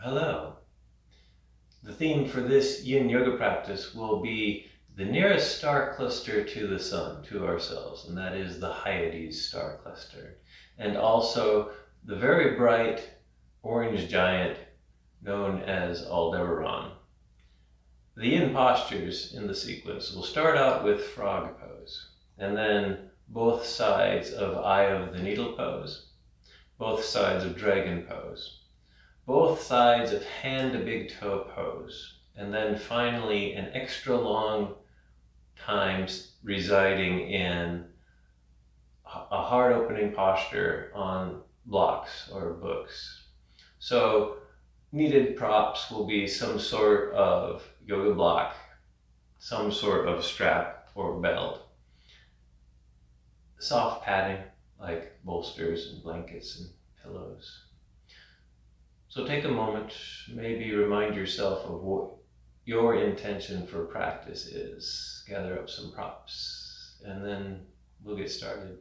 Hello. The theme for this yin yoga practice will be the nearest star cluster to the sun, to ourselves, and that is the Hyades star cluster. And also the very bright orange giant known as Aldebaran. The yin postures in the sequence will start out with frog pose, and then both sides of eye of the needle pose, both sides of dragon pose, both sides of hand to big toe pose, and then finally an extra long time residing in a heart opening posture on blocks or books. So needed props will be some sort of yoga block, some sort of strap or belt, soft padding like bolsters and blankets and pillows. So take a moment, maybe remind yourself of what your intention for practice is. Gather up some props, and then we'll get started.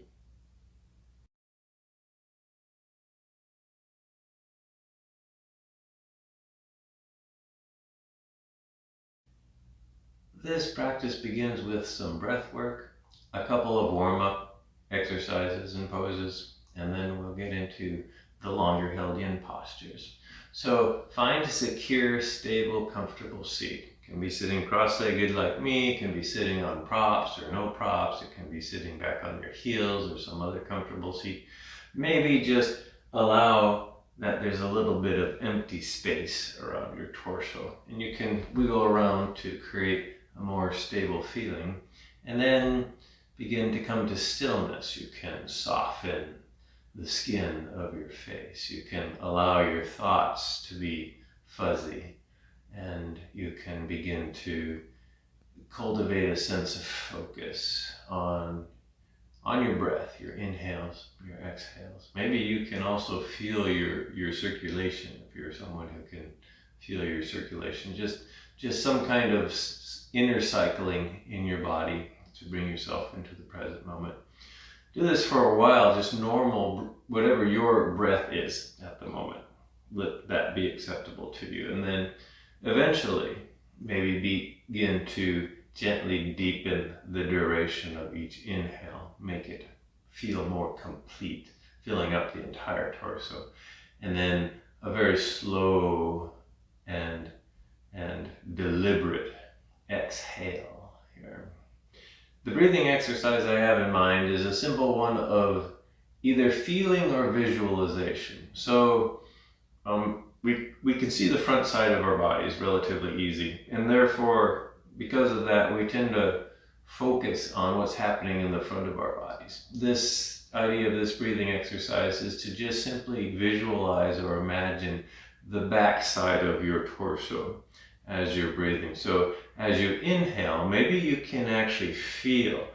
This practice begins with some breath work, a couple of warm-up exercises and poses, and then we'll get into the longer held yin postures. So find a secure, stable, comfortable seat. It can be sitting cross-legged like me, it can be sitting on props or no props, it can be sitting back on your heels or some other comfortable seat. Maybe just allow that there's a little bit of empty space around your torso, and you can wiggle around to create a more stable feeling, and then begin to come to stillness. You can soften the skin of your face. You can allow your thoughts to be fuzzy, and you can begin to cultivate a sense of focus on your breath, your inhales, your exhales. Maybe you can also feel your circulation if you're someone who can feel your circulation. Just some kind of inner cycling in your body to bring yourself into the present moment. Do this for a while, just normal, whatever your breath is at the moment. Let that be acceptable to you. And then eventually, maybe begin to gently deepen the duration of each inhale. Make it feel more complete, filling up the entire torso. And then a very slow and deliberate exhale here. The breathing exercise I have in mind is a simple one of either feeling or visualization. So we can see the front side of our bodies relatively easy, and therefore, because of that, we tend to focus on what's happening in the front of our bodies. This idea of this breathing exercise is to just simply visualize or imagine the back side of your torso as you're breathing. So as you inhale, maybe you can actually feel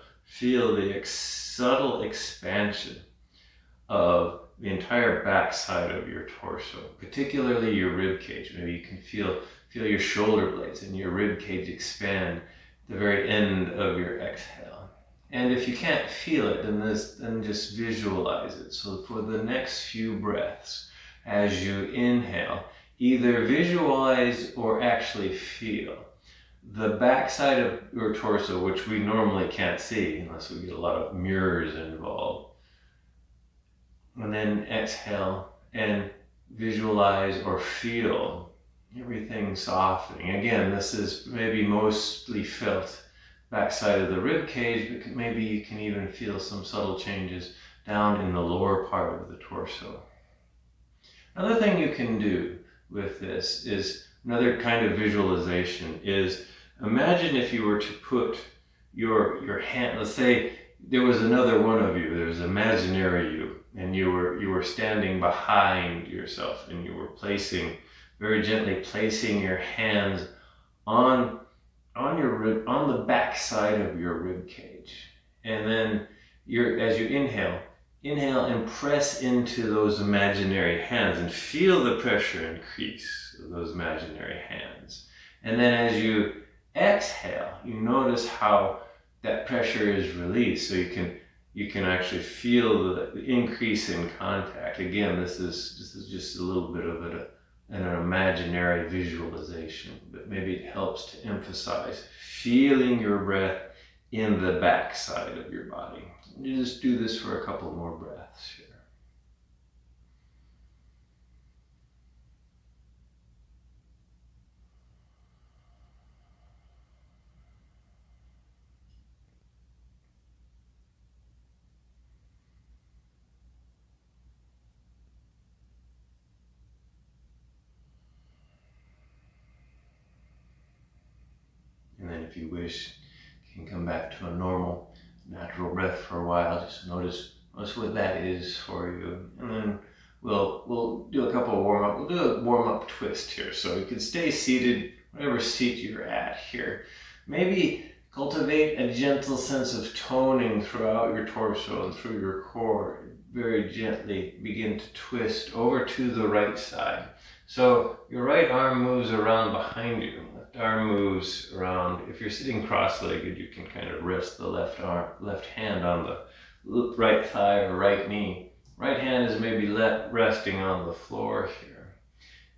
the subtle expansion of the entire back side of your torso, particularly your rib cage. Maybe you can feel your shoulder blades and your rib cage expand at the very end of your exhale. And if you can't feel it, then just visualize it. So for the next few breaths, as you inhale, either visualize or actually feel the backside of your torso, which we normally can't see unless we get a lot of mirrors involved. And then exhale and visualize or feel everything softening. Again, this is maybe mostly felt backside of the rib cage, but maybe you can even feel some subtle changes down in the lower part of the torso. Another thing you can do with this is another kind of visualization is imagine if you were to put your hand, let's say there was another one of you, there was an imaginary you, and you were standing behind yourself, and you were very gently placing your hands on the back side of your rib cage. And then as you inhale and press into those imaginary hands and feel the pressure increase of those imaginary hands. And then as you exhale, you notice how that pressure is released, so you can actually feel the increase in contact. Again, this is just a little bit of a an imaginary visualization, but maybe it helps to emphasize feeling your breath in the back side of your body. You just do this for a couple more breaths here. And then if you wish, you can come back to a normal, natural breath for a while. Just notice what that is for you. And then we'll do a couple of warm-up. We'll do a warm-up twist here. So you can stay seated, whatever seat you're at here. Maybe cultivate a gentle sense of toning throughout your torso and through your core. Very gently begin to twist over to the right side. So your right arm moves around behind you. Left arm moves around. If you're sitting cross-legged, you can kind of rest the left hand on the right thigh or right knee. Right hand is maybe resting on the floor here.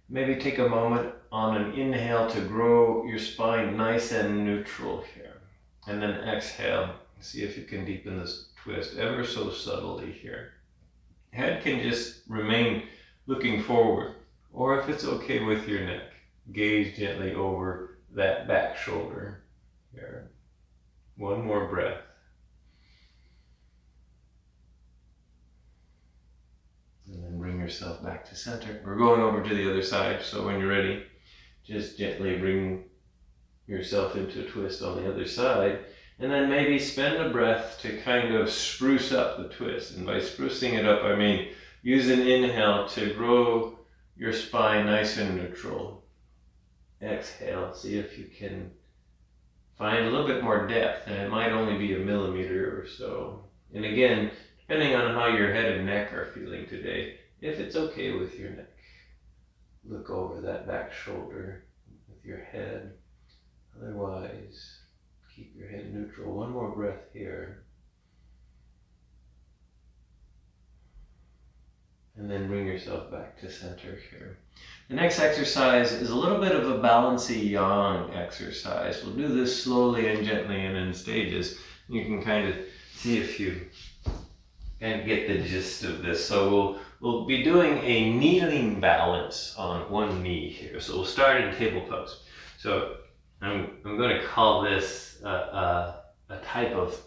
Maybe take a moment on an inhale to grow your spine nice and neutral here. And then exhale. See if you can deepen this twist ever so subtly here. Head can just remain looking forward. Or if it's okay with your neck, gaze gently over that back shoulder here. One more breath. And then bring yourself back to center. We're going over to the other side, so when you're ready, just gently bring yourself into a twist on the other side. And then maybe spend a breath to kind of spruce up the twist. And by sprucing it up, I mean use an inhale to grow your spine nice and neutral. Exhale, see if you can find a little bit more depth, and it might only be a millimeter or so. And again, depending on how your head and neck are feeling today, if it's okay with your neck, look over that back shoulder with your head. Otherwise, keep your head neutral. One more breath here. And then bring yourself back to center here. The next exercise is a little bit of a balancey yang exercise. We'll do this slowly and gently and in stages. You can kind of see if you can get the gist of this. So we'll be doing a kneeling balance on one knee here. So we'll start in table pose. So I'm going to call this a type of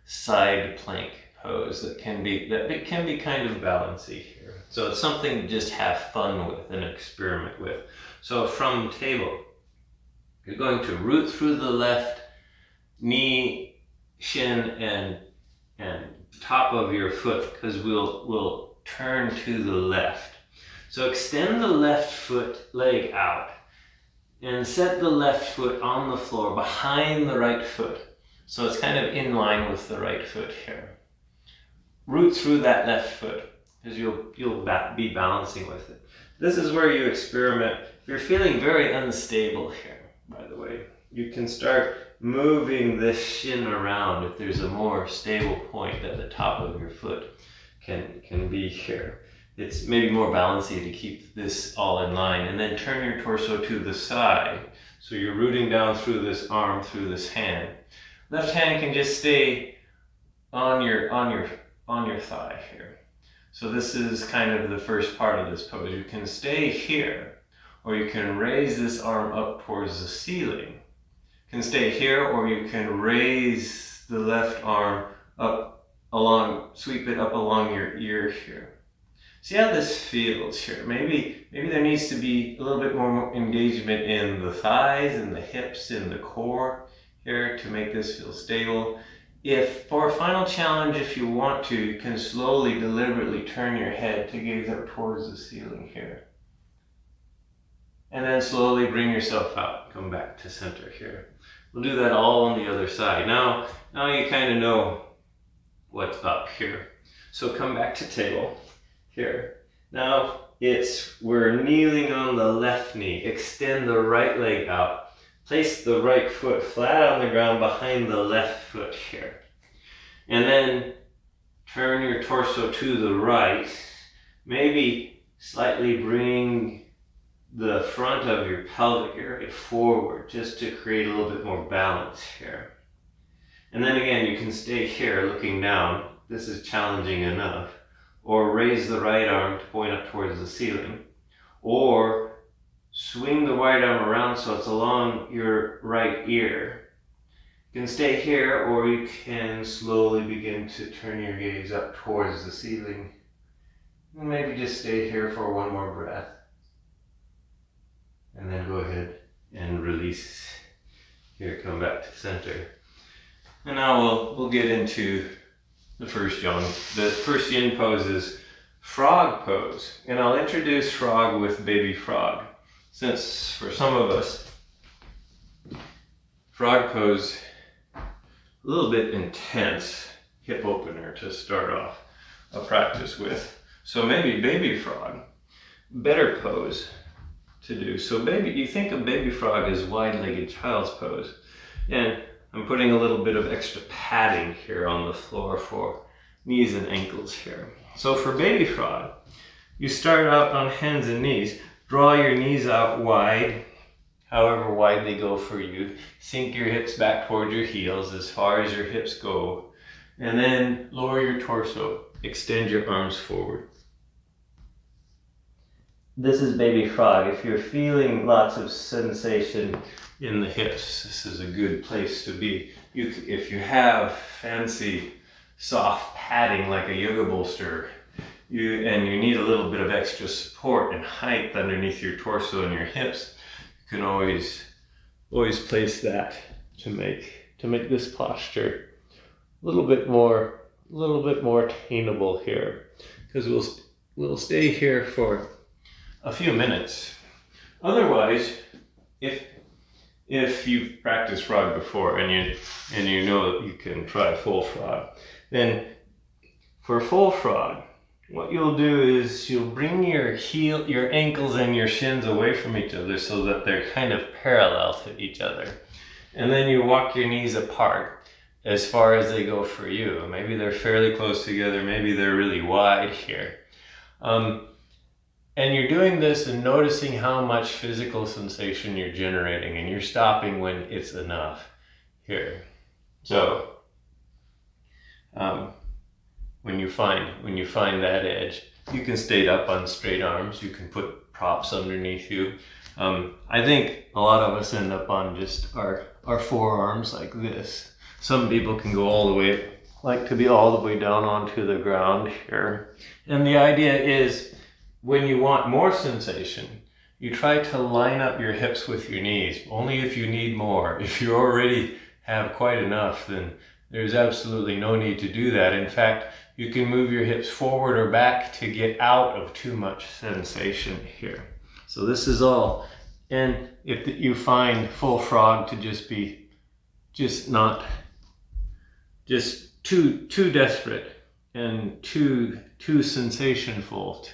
side plank pose that can be kind of balancey here. So it's something to just have fun with and experiment with. So from table, you're going to root through the left knee, shin, and top of your foot, because we'll turn to the left. So extend the left foot leg out and set the left foot on the floor behind the right foot. So it's kind of in line with the right foot here. Root through that left foot, because you'll be balancing with it. This is where you experiment. If you're feeling very unstable here, by the way, you can start moving this shin around if there's a more stable point at the top of your foot can be here. It's maybe more balancy to keep this all in line, and then turn your torso to the side. So you're rooting down through this arm, through this hand. Left hand can just stay on your thigh here. So this is kind of the first part of this pose. You can stay here, or you can raise this arm up towards the ceiling. You can stay here, or you can raise the left arm up sweep it up along your ear here. See how this feels here. Maybe there needs to be a little bit more engagement in the thighs and the hips and the core here to make this feel stable. If for a final challenge, if you want to, you can slowly, deliberately turn your head to gaze up towards the ceiling here. And then slowly bring yourself out, come back to center here. We'll do that all on the other side. Now you kind of know what's up here. So come back to table here. Now we're kneeling on the left knee. Extend the right leg out. Place the right foot flat on the ground behind the left foot here. And then turn your torso to the right. Maybe slightly bring the front of your pelvic area forward just to create a little bit more balance here. And then again, you can stay here looking down. This is challenging enough. Or raise the right arm to point up towards the ceiling. Or swing the right arm around so it's along your right ear. You can stay here, or you can slowly begin to turn your gaze up towards the ceiling. And maybe just stay here for one more breath. And then go ahead and release. Here, come back to center. And now we'll get into the first yang. The first yin pose is frog pose. And I'll introduce frog with baby frog. Since for some of us, frog pose, a little bit intense hip opener to start off a practice with. So maybe baby frog, better pose to do. So you think of baby frog as wide-legged child's pose. And I'm putting a little bit of extra padding here on the floor for knees and ankles here. So for baby frog, you start out on hands and knees. Draw your knees out wide, however wide they go for you. Sink your hips back towards your heels as far as your hips go. And then lower your torso. Extend your arms forward. This is baby frog. If you're feeling lots of sensation in the hips, this is a good place to be. If you have fancy soft padding like a yoga bolster, you need a little bit of extra support and height underneath your torso and your hips, you can always place that to make this posture a little bit more attainable here, because we'll stay here for a few minutes. Otherwise, if you've practiced frog before and you know that you can try full frog, then for full frog, what you'll do is you'll bring your ankles and your shins away from each other so that they're kind of parallel to each other. And then you walk your knees apart as far as they go for you. Maybe they're fairly close together, maybe they're really wide here. And you're doing this and noticing how much physical sensation you're generating, and you're stopping when it's enough here. So when you find that edge, you can stay up on straight arms. You can put props underneath you. I think a lot of us end up on just our forearms like this. Some people can go all the way down onto the ground here. And the idea is, when you want more sensation, you try to line up your hips with your knees, only if you need more. If you already have quite enough, then there's absolutely no need to do that. In fact, you can move your hips forward or back to get out of too much sensation here. So this is all. And if you find full frog to just not too desperate and too sensationful,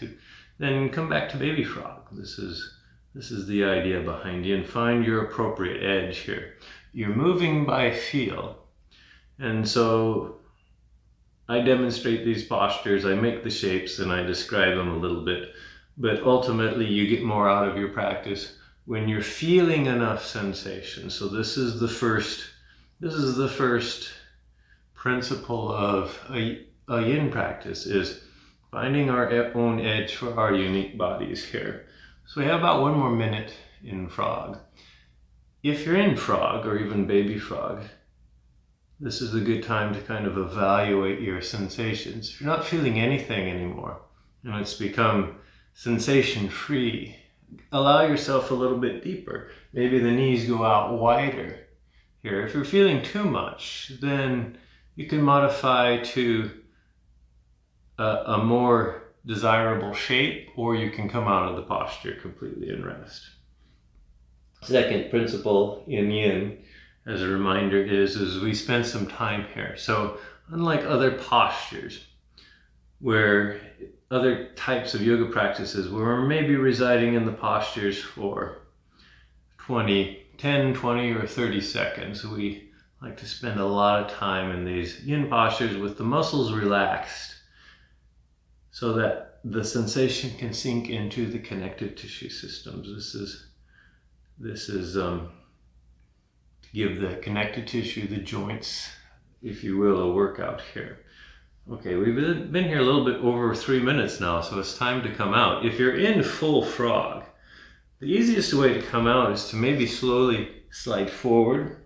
then come back to baby frog. This is the idea behind you, and find your appropriate edge here. You're moving by feel. And so I demonstrate these postures, I make the shapes, and I describe them a little bit. But ultimately you get more out of your practice when you're feeling enough sensation. So this is the first principle of a yin practice, is finding our own edge for our unique bodies here. So we have about 1 more minute in frog. If you're in frog, or even baby frog, this is a good time to kind of evaluate your sensations. If you're not feeling anything anymore, and it's become sensation-free, allow yourself a little bit deeper. Maybe the knees go out wider here. If you're feeling too much, then you can modify to a more desirable shape, or you can come out of the posture completely and rest. Second principle in yin, as a reminder, is we spend some time here. So unlike other postures, where other types of yoga practices, where we're maybe residing in the postures for 10, 20, or 30 seconds, we like to spend a lot of time in these yin postures with the muscles relaxed, so that the sensation can sink into the connective tissue systems. This is to give the connective tissue, the joints, if you will, a workout here. Okay, we've been here a little bit over 3 minutes now, so it's time to come out. If you're in full frog, the easiest way to come out is to maybe slowly slide forward,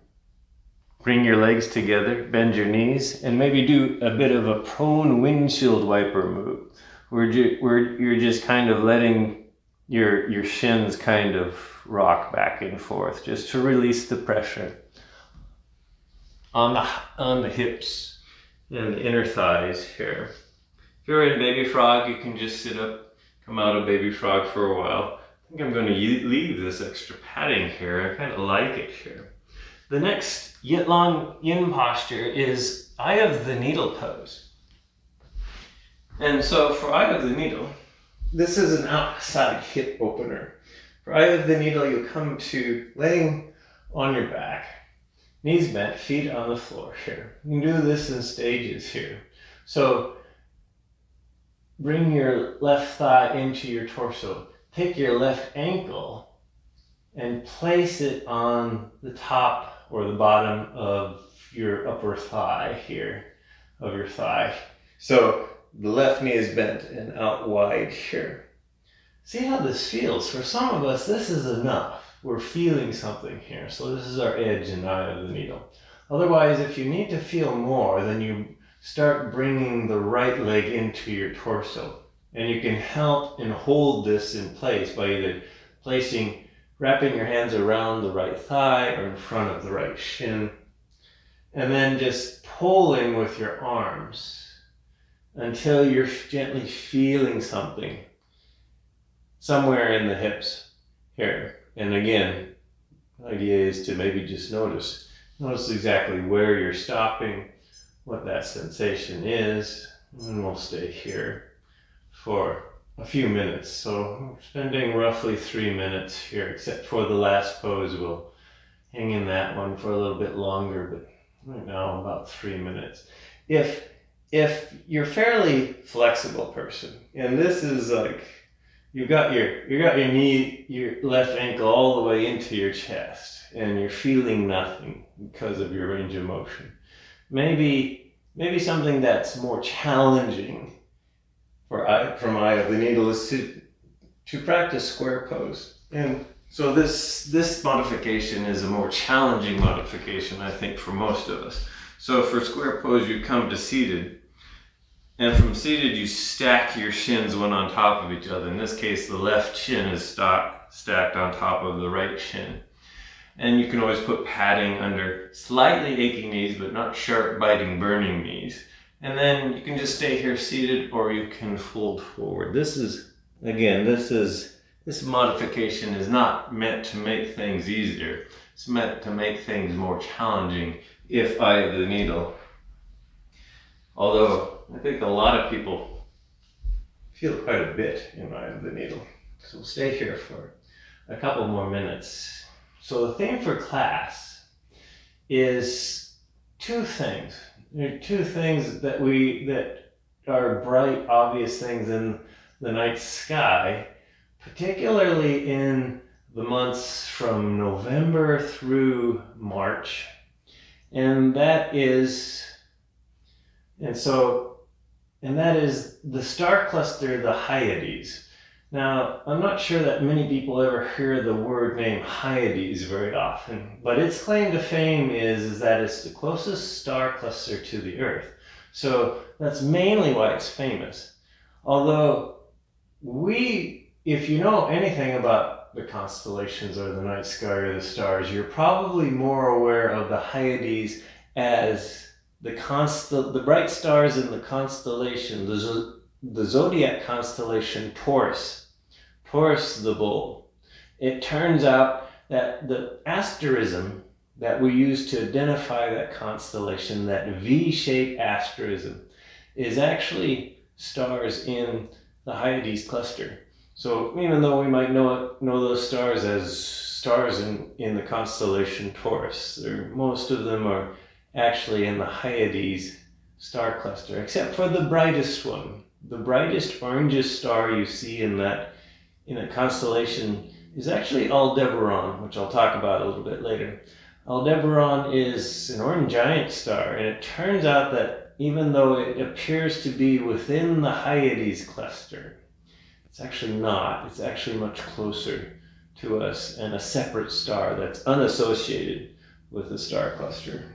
bring your legs together, bend your knees, and maybe do a bit of a prone windshield wiper move, where you're just kind of letting your shins kind of rock back and forth, just to release the pressure on the hips and the inner thighs here. If you're in baby frog, you can just sit up, come out of baby frog for a while. I think I'm going to leave this extra padding here. I kind of like it here. The next long yin posture is Eye of the Needle pose. And so for Eye of the Needle, this is an outside hip opener. For Eye of the Needle, you come to laying on your back, knees bent, feet on the floor here. You can do this in stages here. So bring your left thigh into your torso. Take your left ankle and place it on the top or the bottom of your upper thigh here, of your thigh. So the left knee is bent and out wide here. See how this feels. For some of us, this is enough. We're feeling something here. So this is our edge and Eye of the Needle. Otherwise, if you need to feel more, then you start bringing the right leg into your torso. And you can help and hold this in place by either wrapping your hands around the right thigh or in front of the right shin. And then just pulling with your arms until you're gently feeling something somewhere in the hips here. And again, the idea is to maybe just notice exactly where you're stopping, what that sensation is, and we'll stay here for a few minutes. So we're spending roughly 3 minutes here, except for the last pose. We'll hang in that one for a little bit longer, but right now about 3 minutes. If you're a fairly flexible person, and this is like you got your knee, your left ankle all the way into your chest, and you're feeling nothing because of your range of motion. Maybe something that's more challenging from Eye of the Needle is to practice square pose. And so this modification is a more challenging modification, I think, for most of us. So for square pose, you come to seated, and from seated, you stack your shins one on top of each other. In this case, the left shin is stacked on top of the right shin. And you can always put padding under slightly aching knees, but not sharp, biting, burning knees. And then you can just stay here seated, or you can fold forward. This modification is not meant to make things easier. It's meant to make things more challenging if Eye of the Needle. Although I think a lot of people feel quite a bit in Eye of the Needle. So we'll stay here for a couple more minutes. So the theme for class is two things. There are two things that are bright, obvious things in the night sky, particularly in the months from November through March. And that is the star cluster, the Hyades. Now, I'm not sure that many people ever hear the word name Hyades very often, but its claim to fame is that it's the closest star cluster to the Earth. So that's mainly why it's famous. Although if you know anything about the constellations or the night sky or the stars, you're probably more aware of the Hyades as the bright stars in the constellation, the Zodiac Constellation Taurus the bull. It turns out that the asterism that we use to identify that constellation, that V-shaped asterism, is actually stars in the Hyades cluster. So even though we might know those stars as stars in the constellation Taurus, most of them are actually in the Hyades star cluster, except for the brightest one, the brightest orangest star you see in a constellation is actually Aldebaran, which I'll talk about a little bit later. Aldebaran is an orange giant star, and it turns out that even though it appears to be within the Hyades cluster, it's actually not. It's actually much closer to us and a separate star that's unassociated with the star cluster.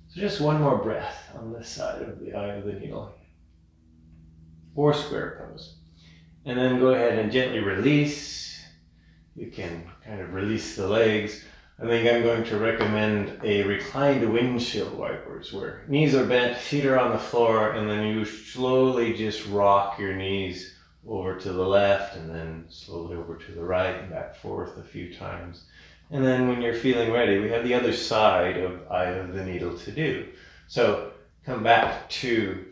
So just one more breath on this side of the eye of the needle, or square pose. And then go ahead and gently release. You can kind of release the legs. I think I'm going to recommend a reclined windshield wipers where knees are bent, feet are on the floor, and then you slowly just rock your knees over to the left and then slowly over to the right and back forth a few times. And then when you're feeling ready, we have the other side of eye of the needle to do. So come back to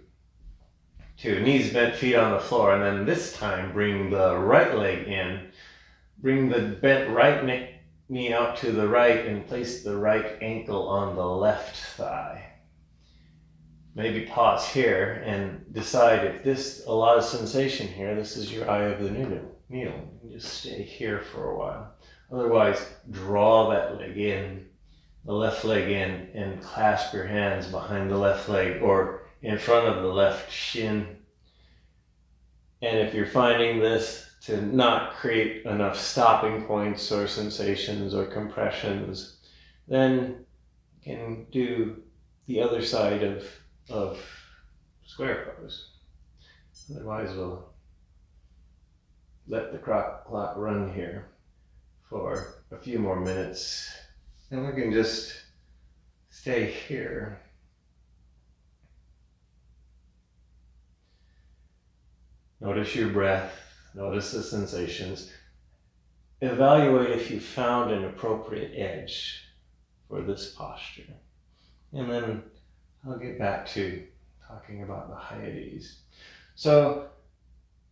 knees bent, feet on the floor, and then this time bring the right leg in, bring the bent right knee out to the right and place the right ankle on the left thigh. Maybe pause here and decide if there's a lot of sensation here, this is your eye of the needle. You can just stay here for a while. Otherwise, draw that leg in, the left leg in, and clasp your hands behind the left leg or in front of the left shin. And if you're finding this to not create enough stopping points or sensations or compressions, then you can do the other side of square pose. Otherwise, we'll let the clock run here for a few more minutes, and we can just stay here. Notice your breath, notice the sensations. Evaluate if you found an appropriate edge for this posture. And then I'll get back to talking about the Hyades. So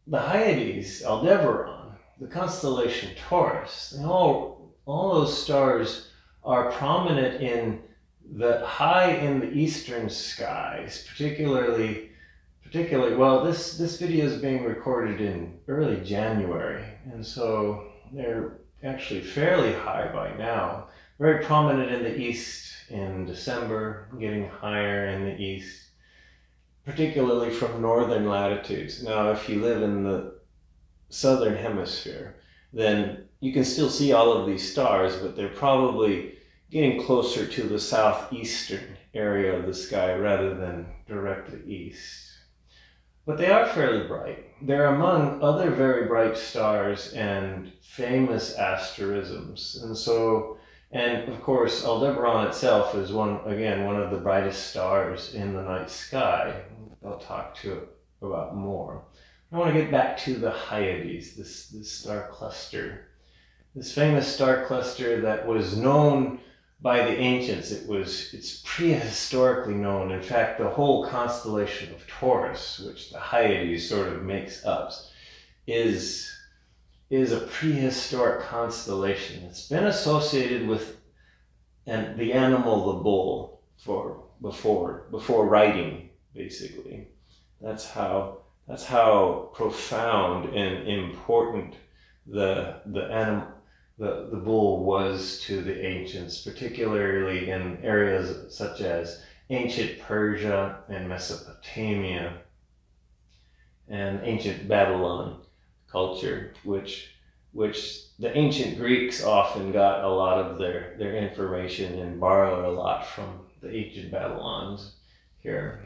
the Hyades, Aldebaran, the constellation Taurus, and all those stars are prominent in high in the eastern skies, particularly, well, this video is being recorded in early January, and so they're actually fairly high by now. Very prominent in the east in December, getting higher in the east, particularly from northern latitudes. Now, if you live in the southern hemisphere, then you can still see all of these stars, but they're probably getting closer to the southeastern area of the sky rather than directly east. But they are fairly bright. They're among other very bright stars and famous asterisms. And of course, Aldebaran itself is one of the brightest stars in the night sky. I'll talk about more. I want to get back to the Hyades, this star cluster. This famous star cluster that was known by the ancients. It's prehistorically known. In fact, the whole constellation of Taurus, which the Hyades sort of makes up, is a prehistoric constellation. It's been associated with the animal, the bull, before writing, basically. That's how profound and important the bull was to the ancients, particularly in areas such as ancient Persia and Mesopotamia and ancient Babylon culture, which the ancient Greeks often got a lot of their information and borrowed a lot from the ancient Babylons here.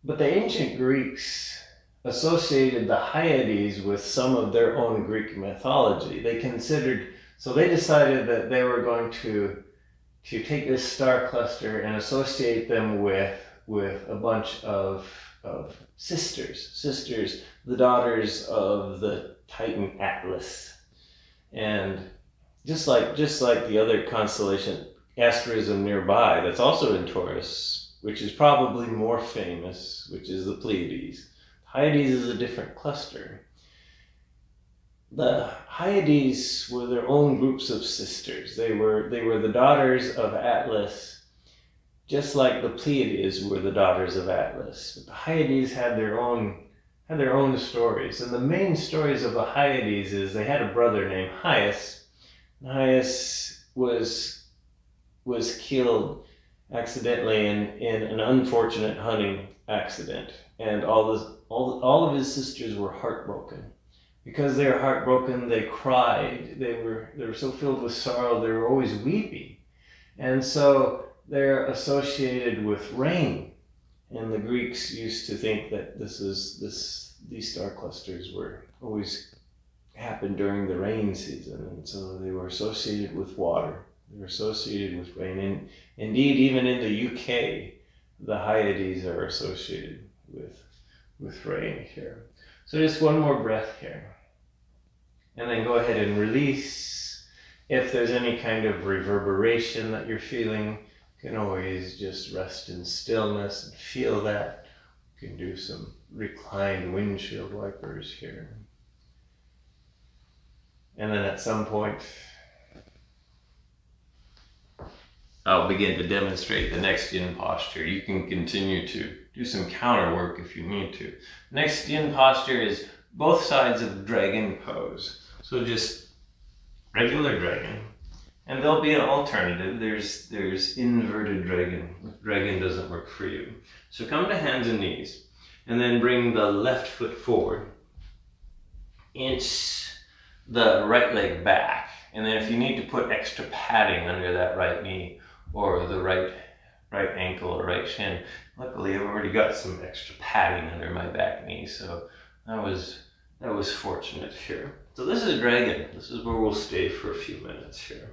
But the ancient Greeks associated the Hyades with some of their own Greek mythology. They decided that they were going to take this star cluster and associate them with a bunch of sisters, the daughters of the Titan Atlas. And just like the other constellation, asterism nearby, that's also in Taurus, which is probably more famous, which is the Pleiades. Hyades is a different cluster. The Hyades were their own groups of sisters. They were the daughters of Atlas, just like the Pleiades were the daughters of Atlas. But the Hyades had their own had their own stories. And the main stories of the Hyades is they had a brother named Hyades. Hyades was killed accidentally in an unfortunate hunting accident, and all of his sisters were heartbroken. Because they were heartbroken, they cried. They were so filled with sorrow. They were always weeping, and so they're associated with rain. And the Greeks used to think that these star clusters were always happened during the rain season, and so they were associated with water. They were associated with rain. And indeed, even in the UK, the Hyades are associated with rain here. So just one more breath here. And then go ahead and release. If there's any kind of reverberation that you're feeling, you can always just rest in stillness and feel that. You can do some reclined windshield wipers here. And then at some point, I'll begin to demonstrate the next yin posture. You can continue to do some counter work if you need to. Next yin posture is both sides of dragon pose. So just regular dragon. And there'll be an alternative. There's inverted dragon. If dragon doesn't work for you. So come to hands and knees. And then bring the left foot forward. Inch the right leg back. And then if you need to put extra padding under that right knee or the right ankle or right shin, luckily I've already got some extra padding under my back knee, so that was fortunate here. So this is dragon. This is where we'll stay for a few minutes here.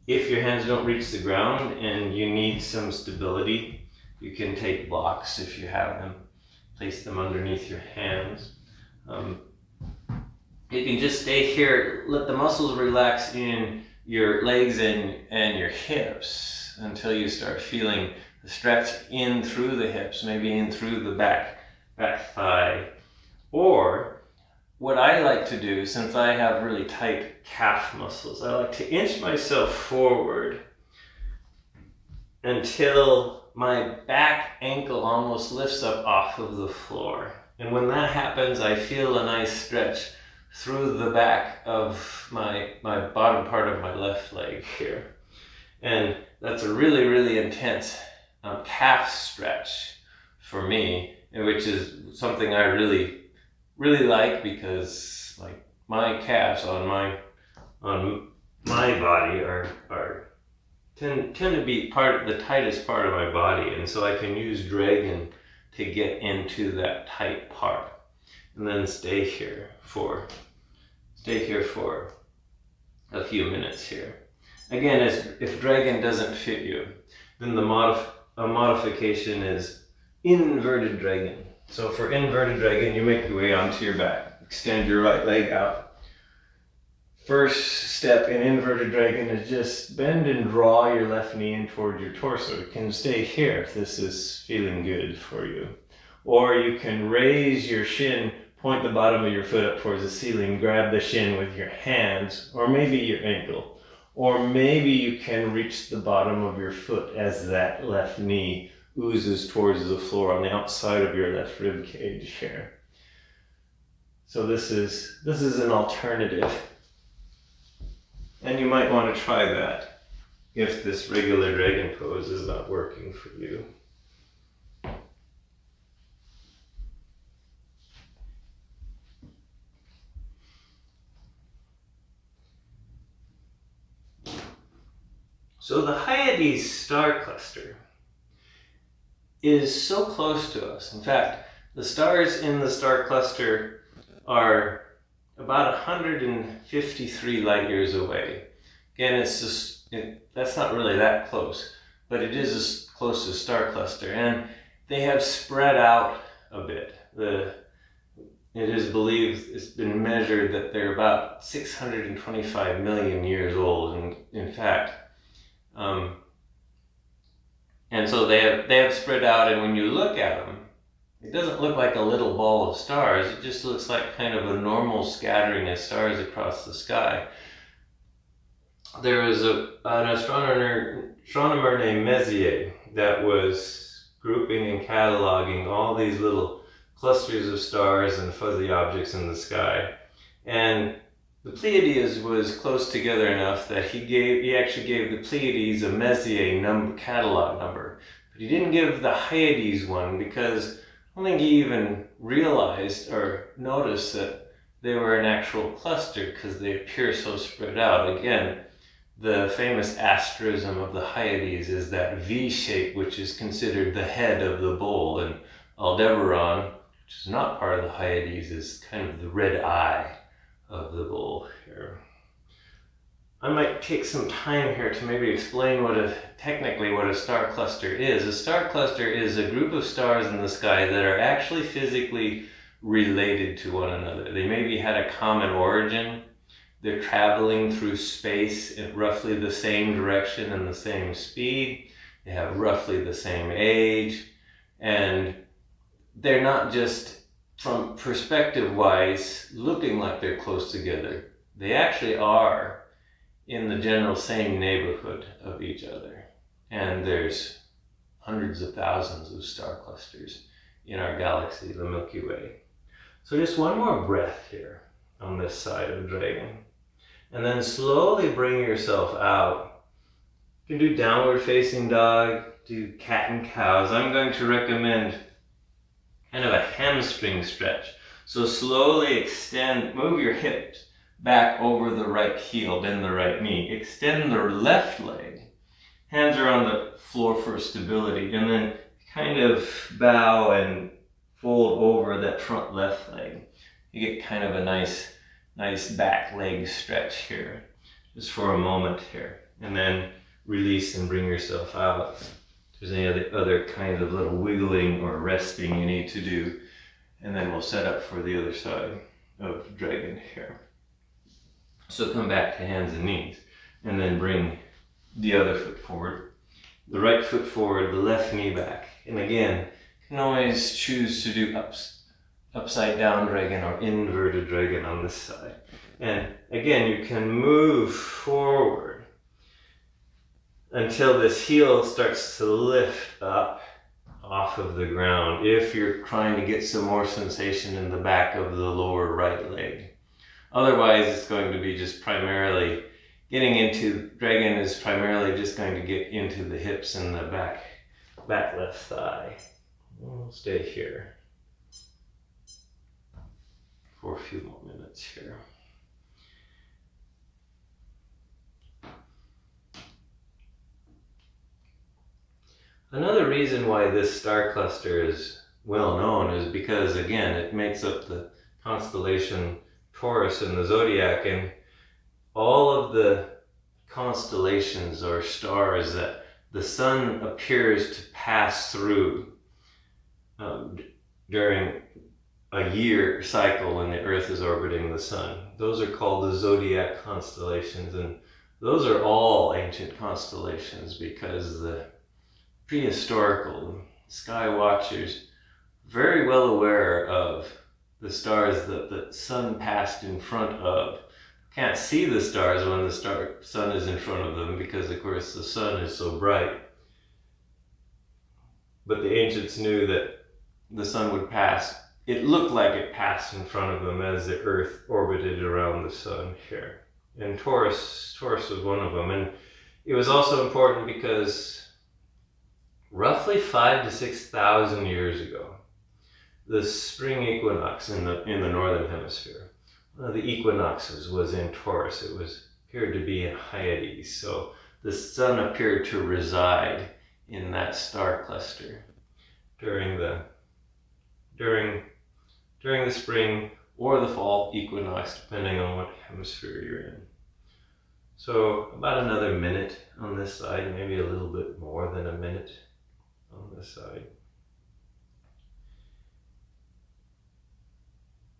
If your hands don't reach the ground and you need some stability, you can take blocks if you have them. Place them underneath your hands. You can just stay here, let the muscles relax in your legs and your hips until you start feeling the stretch in through the hips, maybe in through the back thigh. Or what I like to do, since I have really tight calf muscles, I like to inch myself forward until my back ankle almost lifts up off of the floor. And when that happens, I feel a nice stretch through the back of my bottom part of my left leg here. And that's a really, really intense calf stretch for me, which is something I really, really like, because like my calves on my body tend to be the tightest part of my body, and so I can use dragon to get into that tight part, and then stay here for a few minutes here. Again, if dragon doesn't fit you, then a modification is inverted dragon. So for inverted dragon, you make your way onto your back. Extend your right leg out. First step in inverted dragon is just bend and draw your left knee in toward your torso. You can stay here if this is feeling good for you. Or you can raise your shin, point the bottom of your foot up towards the ceiling, grab the shin with your hands, or maybe your ankle. Or maybe you can reach the bottom of your foot as that left knee oozes towards the floor on the outside of your left rib cage here. So this is an alternative. And you might want to try that if this regular dragon pose is not working for you. So the Hyades star cluster is so close to us. In fact, the stars in the star cluster are about 153 light years away. Again, that's not really that close, but it is as close as star cluster, and they have spread out a bit. It is believed, it's been measured that they're about 625 million years old, and in fact, and so they have spread out, and when you look at them, it doesn't look like a little ball of stars. It just looks like kind of a normal scattering of stars across the sky. There was an astronomer named Messier that was grouping and cataloging all these little clusters of stars and fuzzy objects in the sky. And the Pleiades was close together enough that he actually gave the Pleiades a Messier catalog number. But he didn't give the Hyades one because I don't think he even realized or noticed that they were an actual cluster because they appear so spread out. Again, the famous asterism of the Hyades is that V shape, which is considered the head of the bull, and Aldebaran, which is not part of the Hyades, is kind of the red eye of the bull here. I might take some time here to maybe explain technically what a star cluster is. A star cluster is a group of stars in the sky that are actually physically related to one another. They maybe had a common origin. They're traveling through space at roughly the same direction and the same speed. They have roughly the same age. And they're not just, from perspective-wise, looking like they're close together. They actually are in the general same neighborhood of each other. And there's hundreds of thousands of star clusters in our galaxy, the Milky Way. So just one more breath here on this side of Dragon. And then slowly bring yourself out. You can do downward facing dog, do cat and cows. I'm going to recommend kind of a hamstring stretch. So slowly extend, move your hips back over the right heel, bend the right knee. Extend the left leg. Hands are on the floor for stability. And then kind of bow and fold over that front left leg. You get kind of a nice back leg stretch here, just for a moment here. And then release and bring yourself out. If there's any other kinds of little wiggling or resting you need to do, and then we'll set up for the other side of Dragon here. So come back to hands and knees, and then bring the other foot forward. The right foot forward, the left knee back. And again, you can always choose to do upside down Dragon or inverted Dragon on this side. And again, you can move forward until this heel starts to lift up off of the ground if you're trying to get some more sensation in the back of the lower right leg. Otherwise, it's going to be just primarily getting into, Dragon is primarily just going to get into the hips and the back left thigh. We'll stay here for a few more minutes here. Another reason why this star cluster is well known is because, again, it makes up the constellation Taurus in the Zodiac, and all of the constellations or stars that the sun appears to pass through during a year cycle when the Earth is orbiting the sun. Those are called the Zodiac Constellations, and those are all ancient constellations because the prehistorical sky watchers very well aware of the stars that the sun passed in front of. Can't see the stars when the sun is in front of them because, of course, the sun is so bright. But the ancients knew that the sun would pass. It looked like it passed in front of them as the Earth orbited around the sun here. And Taurus was one of them. And it was also important because roughly 5,000 to 6,000 years ago, the spring equinox in the northern hemisphere, one of the equinoxes was in Taurus. It appeared to be in Hyades. So the sun appeared to reside in that star cluster during the spring or the fall equinox, depending on what hemisphere you're in. So about another minute on this side, maybe a little bit more than a minute on this side.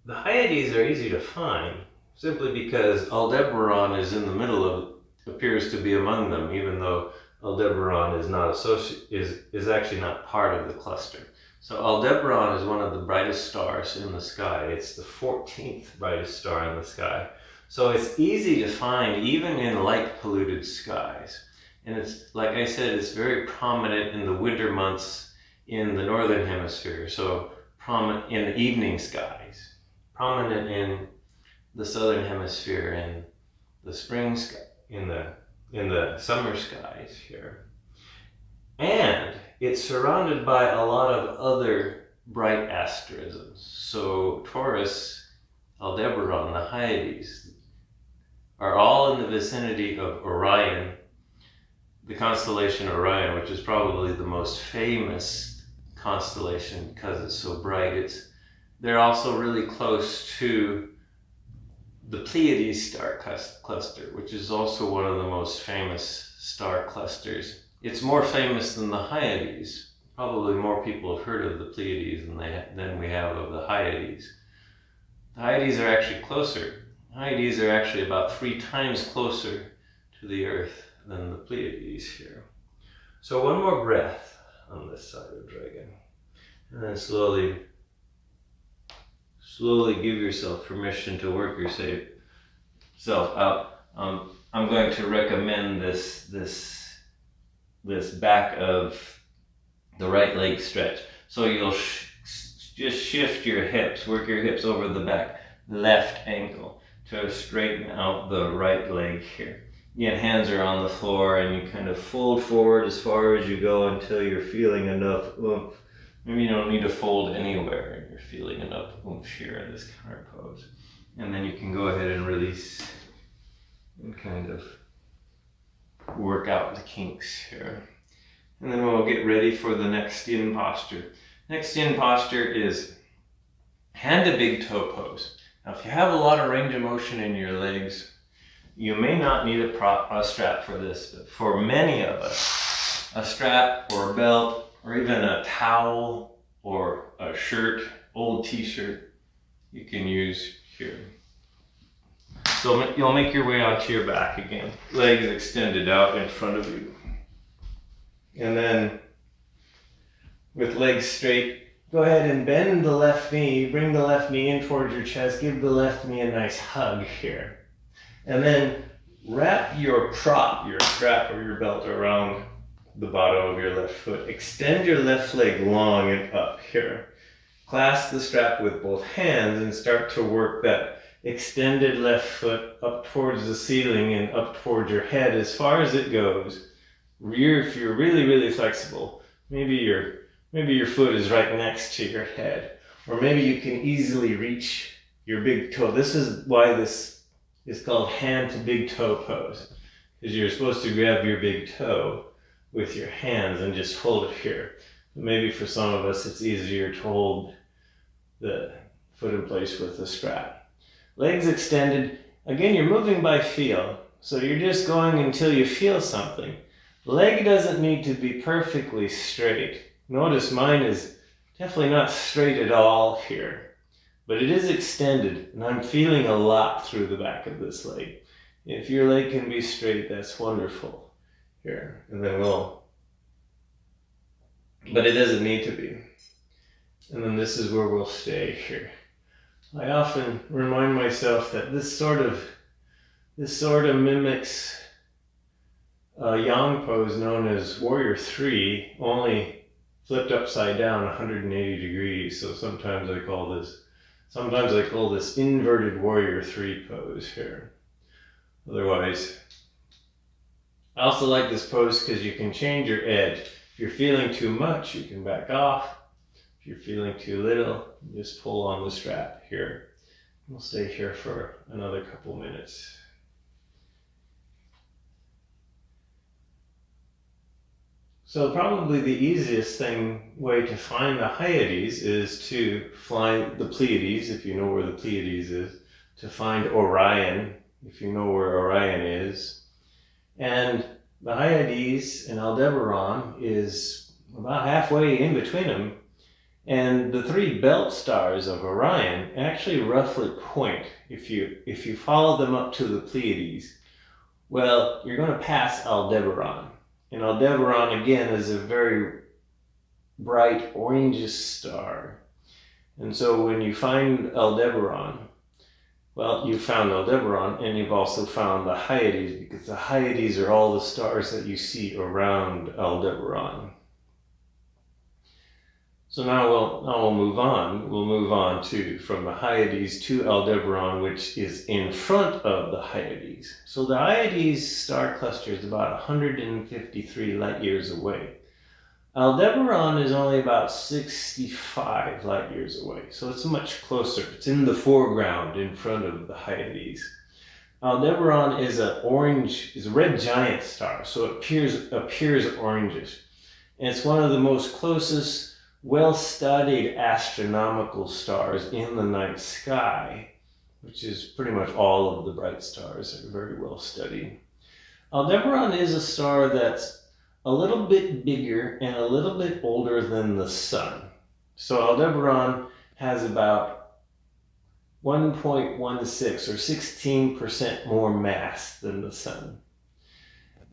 The Hyades are easy to find simply because Aldebaran is in the middle appears to be among them, even though Aldebaran is actually not part of the cluster. So Aldebaran is one of the brightest stars in the sky. It's the 14th brightest star in the sky. So it's easy to find even in light polluted skies. And it's, like I said, it's very prominent in the winter months in the northern hemisphere. So prominent in the evening skies, prominent in the southern hemisphere, in the spring sky, in the summer skies here. And it's surrounded by a lot of other bright asterisms. So Taurus, Aldebaran, the Hyades, are all in the vicinity of Orion, the constellation Orion, which is probably the most famous constellation because it's so bright. They're also really close to the Pleiades star cluster, which is also one of the most famous star clusters. It's more famous than the Hyades. Probably more people have heard of the Pleiades than we have of the Hyades. The Hyades are actually closer. The Hyades are actually about 3 times closer to the Earth than the Pleiades here. So one more breath on this side of dragon. And then slowly give yourself permission to work yourself out. I'm going to recommend this back of the right leg stretch. So you'll just shift your hips, work your hips over the back left ankle to straighten out the right leg here. Again, hands are on the floor and you kind of fold forward as far as you go until you're feeling enough oomph. Maybe you don't need to fold anywhere and you're feeling enough oomph here in this counter pose. And then you can go ahead and release and kind of work out the kinks here. And then we'll get ready for the next yin posture. Next yin posture is hand to big toe pose. Now if you have a lot of range of motion in your legs, you may not need a strap for this, but for many of us, a strap or a belt or even a towel or a shirt, old t-shirt, you can use here. So you'll make your way onto your back again, legs extended out in front of you. And then with legs straight, go ahead and bend the left knee, bring the left knee in towards your chest, give the left knee a nice hug here. And then wrap your prop, your strap or your belt around the bottom of your left foot. Extend your left leg long and up here. Clasp the strap with both hands and start to work that extended left foot up towards the ceiling and up towards your head as far as it goes. If you're really, really flexible, maybe your foot is right next to your head, or maybe you can easily reach your big toe. This is why this is called hand to big toe pose, because you're supposed to grab your big toe with your hands and just hold it here. Maybe for some of us it's easier to hold the foot in place with the strap. Legs extended. Again, you're moving by feel, so you're just going until you feel something. Leg doesn't need to be perfectly straight. Notice mine is definitely not straight at all here, but it is extended, and I'm feeling a lot through the back of this leg. If your leg can be straight, that's wonderful here. And then but it doesn't need to be. And then this is where we'll stay here. I often remind myself that this sort of mimics a yang pose known as Warrior 3, only flipped upside down 180 degrees. So sometimes I call this inverted Warrior 3 pose here. Otherwise, I also like this pose because you can change your edge. If you're feeling too much, you can back off. If you're feeling too little, just pull on the strap here. We'll stay here for another couple minutes. So probably the easiest way to find the Hyades is to find the Pleiades, if you know where the Pleiades is, to find Orion, if you know where Orion is. And the Hyades and Aldebaran is about halfway in between them. And the 3 belt stars of Orion actually roughly point, if you follow them up to the Pleiades, well, you're going to pass Aldebaran. And Aldebaran, again, is a very bright orangish star. And so when you find Aldebaran, well, you've found Aldebaran, and you've also found the Hyades, because the Hyades are all the stars that you see around Aldebaran. So now we'll move on. We'll move on from the Hyades to Aldebaran, which is in front of the Hyades. So the Hyades star cluster is about 153 light years away. Aldebaran is only about 65 light years away, so it's much closer. It's in the foreground in front of the Hyades. Aldebaran is a red giant star, so it appears orangish. And it's one of the most closest, well-studied astronomical stars in the night sky, which is pretty much all of the bright stars are very well studied. Aldebaran is a star that's a little bit bigger and a little bit older than the sun. So Aldebaran has about 1.16 or 16% more mass than the sun.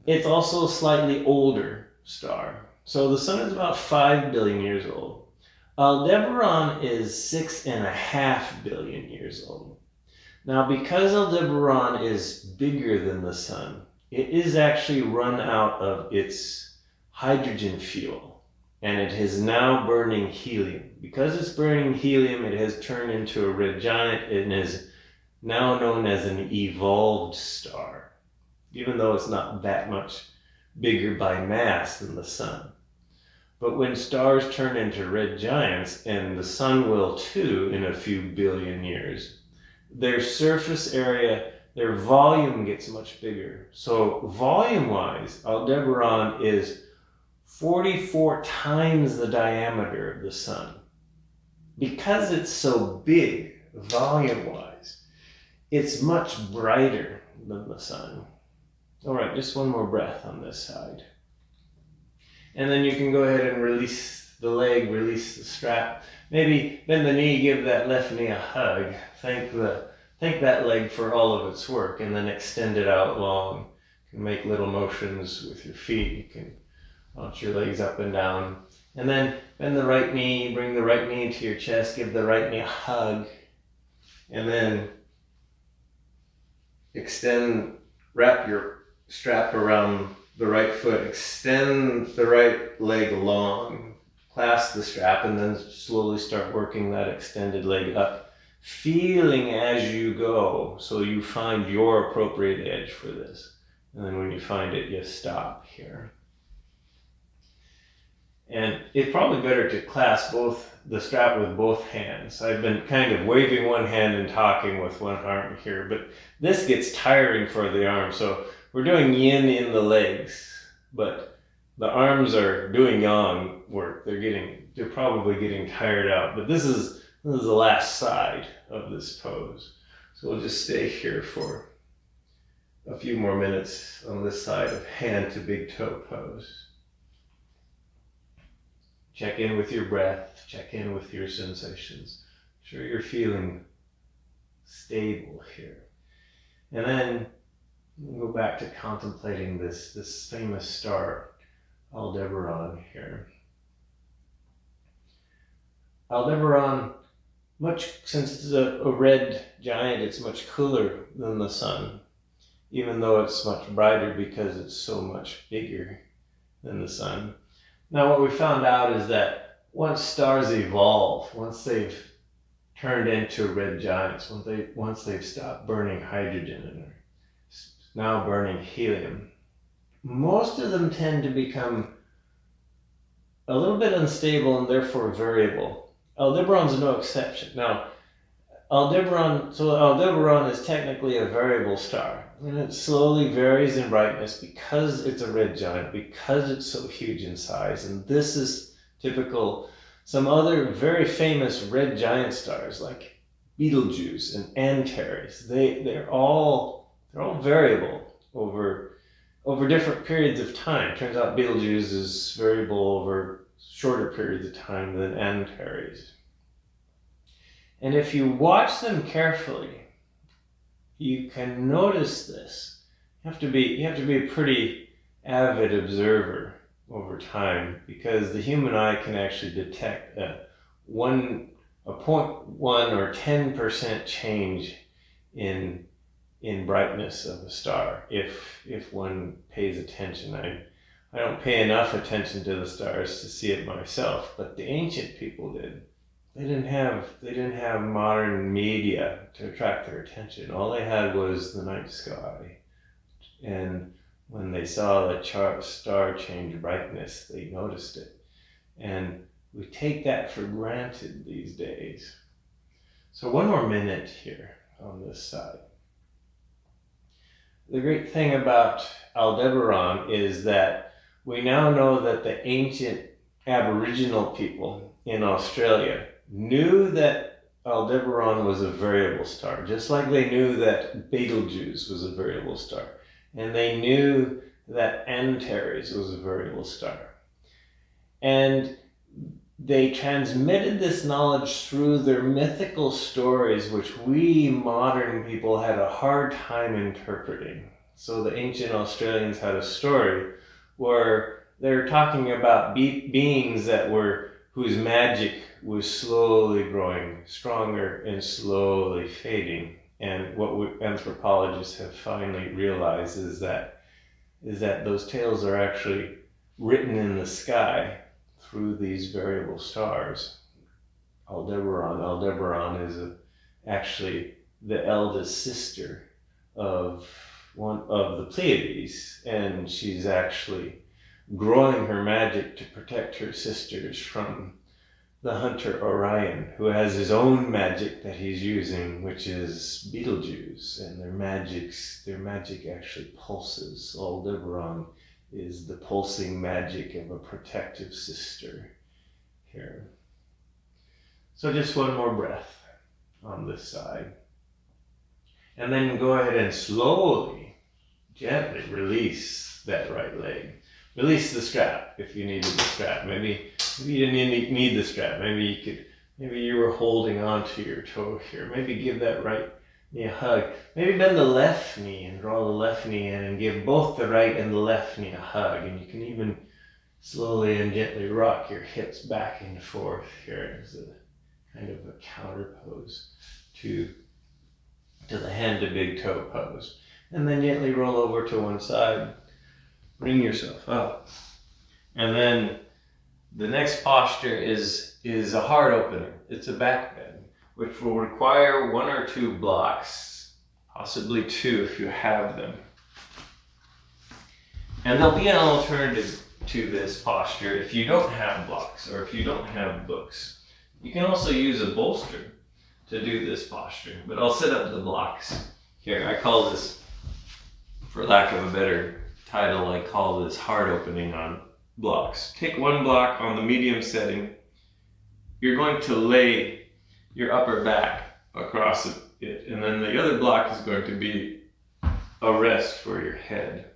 It's also a slightly older star. So the sun is about 5 billion years old. Aldebaran is 6.5 billion years old. Now, because Aldebaran is bigger than the sun, it is actually run out of its hydrogen fuel, and it is now burning helium. Because it's burning helium, it has turned into a red giant and is now known as an evolved star, even though it's not that much bigger by mass than the sun. But when stars turn into red giants, and the sun will too in a few billion years, their surface area, their volume gets much bigger. So volume-wise, Aldebaran is 44 times the diameter of the sun. Because it's so big, volume-wise, it's much brighter than the sun. All right, just one more breath on this side. And then you can go ahead and release the leg, release the strap. Maybe bend the knee, give that left knee a hug. Thank that leg for all of its work, and then extend it out long. You can make little motions with your feet. You can launch your legs up and down. And then bend the right knee, bring the right knee into your chest, give the right knee a hug. And then wrap your strap around the right foot, extend the right leg long, clasp the strap, and then slowly start working that extended leg up, feeling as you go, so you find your appropriate edge for this. And then when you find it, you stop here. And it's probably better to clasp the strap with both hands. I've been kind of waving one hand and talking with one arm here, but this gets tiring for the arm. So we're doing yin in the legs, but the arms are doing yang work. They're probably getting tired out. But this is the last side of this pose. So we'll just stay here for a few more minutes on this side of hand to big toe pose. Check in with your breath, check in with your sensations. Make sure you're feeling stable here. And then we'll go back to contemplating this famous star, Aldebaran here. Aldebaran, since it's a red giant, it's much cooler than the sun, even though it's much brighter because it's so much bigger than the sun. Now, what we found out is that once stars evolve, once they've turned into red giants, once they've stopped burning hydrogen and are now burning helium, most of them tend to become a little bit unstable and therefore variable. Aldebaran's no exception. Now, Aldebaran is technically a variable star, and it slowly varies in brightness because it's a red giant, because it's so huge in size. And this is typical. Some other very famous red giant stars like Betelgeuse and Antares, they're all variable over different periods of time. Turns out Betelgeuse is variable over shorter periods of time than Antares. And if you watch them carefully, you can notice this. You have to be a pretty avid observer over time, because the human eye can actually detect a 0.1 or 10% change in brightness of a star if one pays attention. I don't pay enough attention to the stars to see it myself, but the ancient people did. They didn't have modern media to attract their attention. All they had was the night sky. And when they saw the star change brightness, they noticed it. And we take that for granted these days. So one more minute here on this side. The great thing about Aldebaran is that we now know that the ancient Aboriginal people in Australia knew that Aldebaran was a variable star, just like they knew that Betelgeuse was a variable star. And they knew that Antares was a variable star. And they transmitted this knowledge through their mythical stories, which we modern people had a hard time interpreting. So the ancient Australians had a story where they're talking about beings whose magic was slowly growing stronger and slowly fading. And what anthropologists have finally realized is that those tales are actually written in the sky through these variable stars. Aldebaran is actually the eldest sister of one of the Pleiades, and she's actually growing her magic to protect her sisters from the hunter Orion, who has his own magic that he's using, which is Betelgeuse, and their magic actually pulses. Aldebaran is the pulsing magic of a protective sister here. So just one more breath on this side. And then go ahead and slowly, gently release that right leg. Release the strap if you needed the strap. Maybe you didn't need the strap. Maybe you were holding on to your toe here. Maybe give that right knee a hug. Maybe bend the left knee and draw the left knee in and give both the right and the left knee a hug. And you can even slowly and gently rock your hips back and forth here as a kind of a counter pose to the hand to big toe pose. And then gently roll over to one side. Bring yourself up. And then the next posture is a heart opener. It's a backbend, which will require 1 or 2 blocks, possibly 2 if you have them. And there'll be an alternative to this posture if you don't have blocks or if you don't have books. You can also use a bolster to do this posture, but I'll set up the blocks here. I call this, for lack of a better title, I call this heart opening on blocks. Take 1 block on the medium setting. You're going to lay your upper back across it, and then the other block is going to be a rest for your head.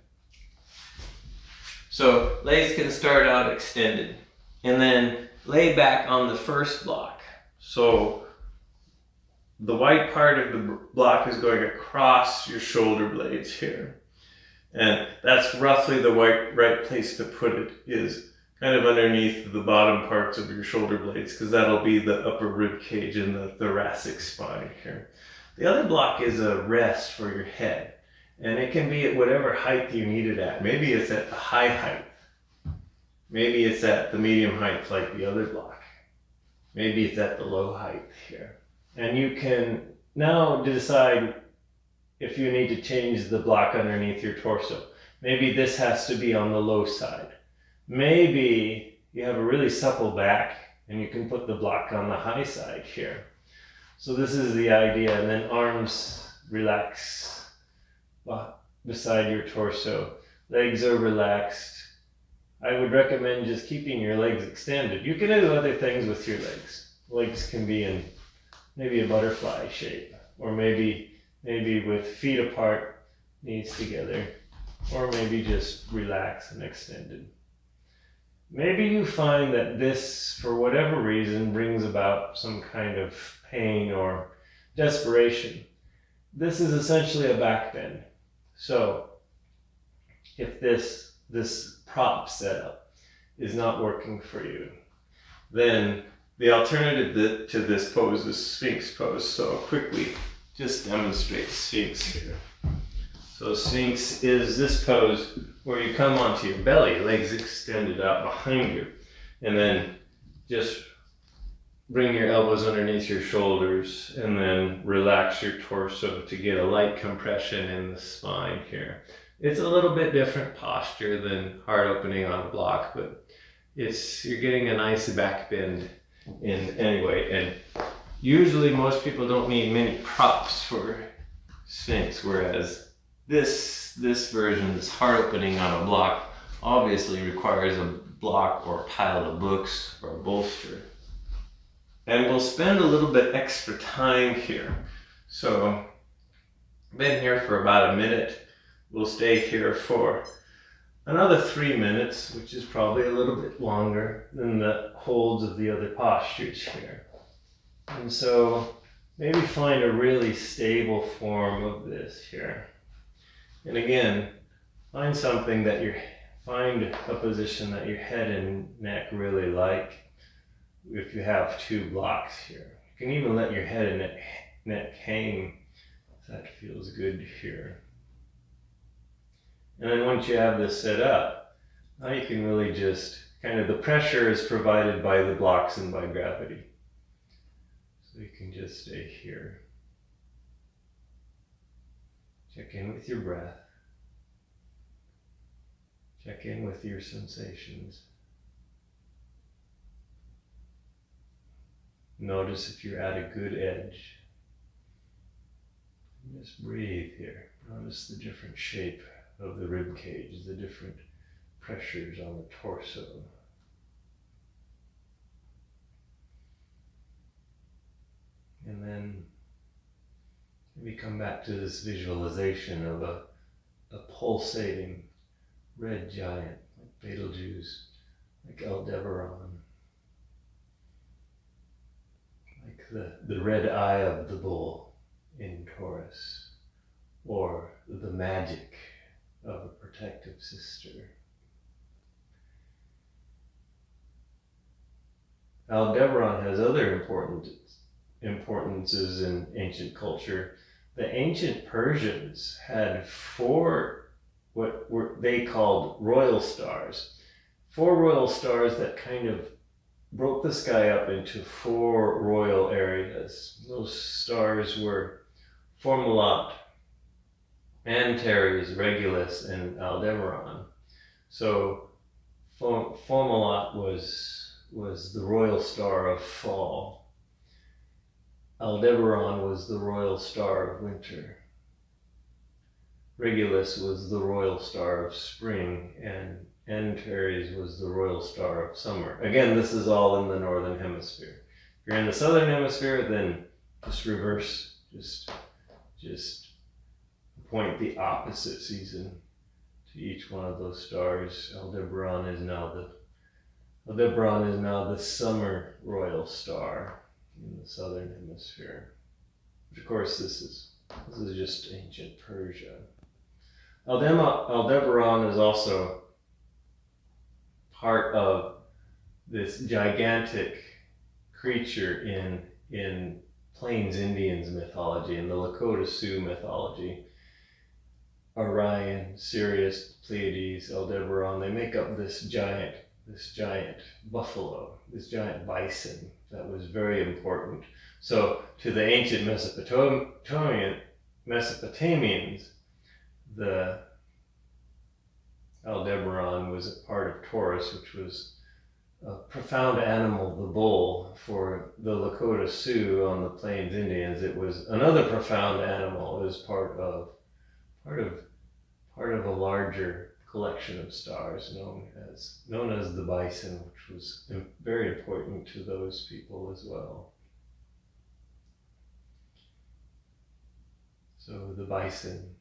So legs can start out extended, and then lay back on the first block. So the white part of the block is going across your shoulder blades here. And that's roughly the right place to put it, is kind of underneath the bottom parts of your shoulder blades, because that'll be the upper rib cage and the thoracic spine here. The other block is a rest for your head, and it can be at whatever height you need it at. Maybe it's at the high height. Maybe it's at the medium height like the other block. Maybe it's at the low height here. And you can now decide if you need to change the block underneath your torso. Maybe this has to be on the low side. Maybe you have a really supple back and you can put the block on the high side here. So this is the idea, and then arms relax beside your torso. Legs are relaxed. I would recommend just keeping your legs extended. You can do other things with your legs. Legs can be in maybe a butterfly shape, or maybe with feet apart, knees together, or maybe just relaxed and extended. Maybe you find that this, for whatever reason, brings about some kind of pain or desperation. This is essentially a backbend. So if this prop setup is not working for you, then the alternative to this pose is Sphinx pose. So I'll quickly just demonstrate Sphinx here. So Sphinx is this pose where you come onto your belly, legs extended out behind you, and then just bring your elbows underneath your shoulders and then relax your torso to get a light compression in the spine here. It's a little bit different posture than heart opening on a block, but you're getting a nice back bend in anyway. And usually most people don't need many props for Sphinx, whereas this version, this heart opening on a block, obviously requires a block or a pile of books or a bolster. And we'll spend a little bit extra time here. So, been here for about a minute. We'll stay here for another 3 minutes, which is probably a little bit longer than the holds of the other postures here. And so, maybe find a really stable form of this here. And again, find a position that your head and neck really like. If you have 2 blocks here, you can even let your head and neck hang if that feels good here. And then once you have this set up, now you can really just the pressure is provided by the blocks and by gravity. So you can just stay here. Check in with your breath. Check in with your sensations. Notice if you're at a good edge. Just breathe here. Notice the different shape of the rib cage, the different pressures on the torso. And then maybe come back to this visualization of a pulsating red giant, like Betelgeuse, like Aldebaran. The red eye of the bull in Taurus, or the magic of a protective sister. Aldebaran has other importances in ancient culture. The ancient Persians had 4 what they called royal stars. 4 royal stars that broke the sky up into 4 royal areas. Those stars were Fomalhaut, Antares, Regulus, and Aldebaran. So Fomalhaut was the royal star of fall. Aldebaran was the royal star of winter. Regulus was the royal star of spring, and Antares was the royal star of summer. Again, this is all in the northern hemisphere. If you're in the southern hemisphere, then just reverse, just point the opposite season to each one of those stars. Aldebaran is now the summer royal star in the southern hemisphere. Which of course this is just ancient Persia. Aldebaran is also part of this gigantic creature in Plains Indians mythology, in the Lakota Sioux mythology. Orion, Sirius, Pleiades, Aldebaran, they make up this giant buffalo, this giant bison that was very important. So to the ancient Mesopotamians, the Aldebaran was a part of Taurus, which was a profound animal, the bull. For the Lakota Sioux on the Plains Indians, it was another profound animal. It was part of a larger collection of stars known as the bison, which was very important to those people as well. So the bison,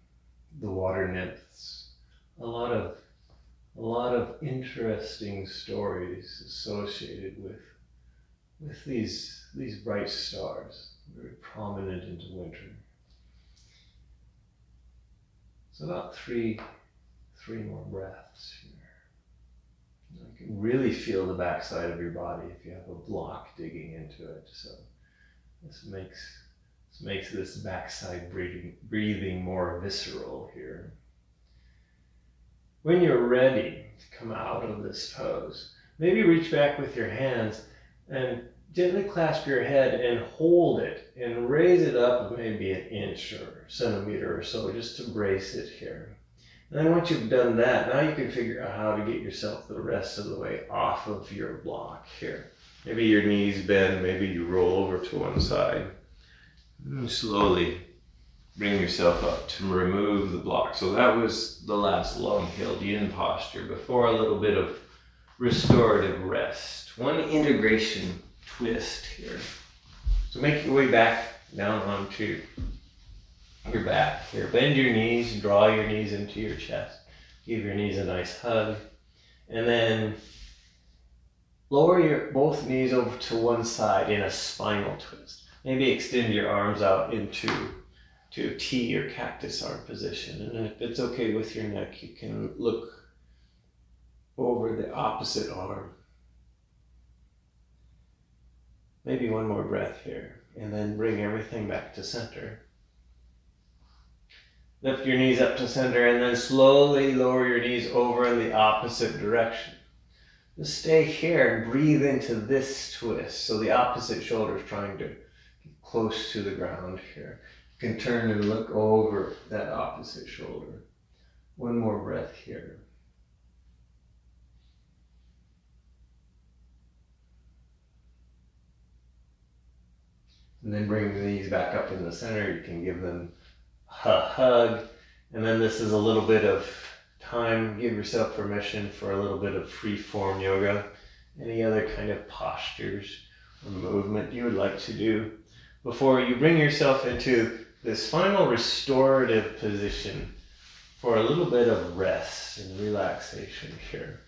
the water nymphs, a lot of interesting stories associated with these bright stars, very prominent into winter. So about three more breaths here. You can really feel the backside of your body if you have a block digging into it. So this makes This makes this backside breathing more visceral here. When you're ready to come out of this pose, maybe reach back with your hands and gently clasp your head and hold it and raise it up maybe an inch or centimeter or so just to brace it here. And then once you've done that, now you can figure out how to get yourself the rest of the way off of your block here. Maybe your knees bend, maybe you roll over to one side. And slowly bring yourself up to remove the block. So that was the last long-held yin posture before a little bit of restorative rest. One integration twist here. So make your way back down onto your back here. Bend your knees, draw your knees into your chest. Give your knees a nice hug. And then lower your both knees over to one side in a spinal twist. Maybe extend your arms out into a T or cactus arm position. And if it's okay with your neck, you can look over the opposite arm. Maybe one more breath here, and then bring everything back to center. Lift your knees up to center, and then slowly lower your knees over in the opposite direction. Just stay here and breathe into this twist. So the opposite shoulder is trying to get close to the ground here. You can turn and look over that opposite shoulder. One more breath here. And then bring the knees back up in the center. You can give them a hug. And then this is a little bit of time. Give yourself permission for a little bit of free form yoga. Any other kind of postures or movement you would like to do before you bring yourself into this final restorative position for a little bit of rest and relaxation here.